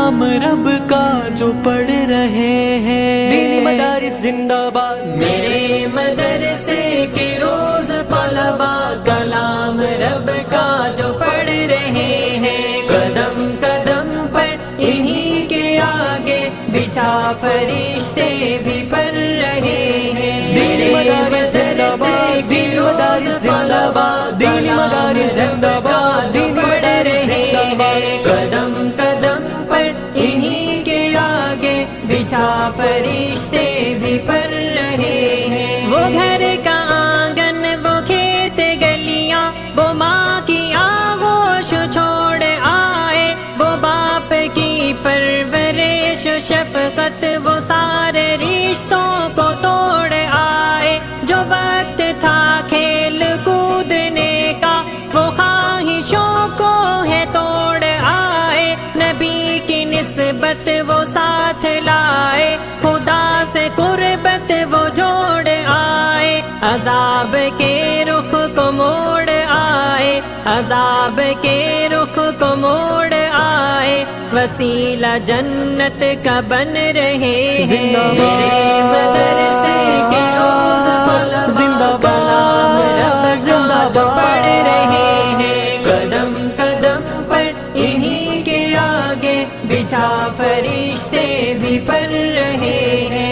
کلام رب کا جو پڑھ رہے ہیں. دینی مدارس زندہ باد. میرے مدرسے کے روز طلبا کلام رب کا جو پڑھ رہے ہیں. قدم قدم پر انہی کے آگے بچھا فرشتے بھی پڑھ رہے ہیں. دینی مدارس زندہ باد. دینی مدارس زندہ باد. دینی مدارس زندہ باد. دینی مدارس زندہ باد. قدم قدم پر انہی کے آگے بچھا فرشتے بھی پڑھ رہے ہیں. وہ گھر کا آنگن، وہ کھیت گلیاں، وہ ماں کی آغوش چھوڑ آئے. وہ باپ کی پرورش شفقت، وہ سارے رشتوں کو توڑ آئے. جو وقت تھا کھیل کودنے کا، وہ خواہشوں کو ہے توڑ آئے. نبی کی نسبت وہ ساتھ لائے، خدا سے قربت وہ جوڑ آئے. عذاب کے رخ کو موڑ آئے، عذاب کے رخ کو موڑ آئے. وسیلہ جنت کا بن رہے ہیں. میرے مدرسے کے روز طلبا کلام رب کا جو پڑھ رہے ہیں. قدم قدم پر انہی کے آگے بچھا فرشتے بھی پڑھ رہے ہیں.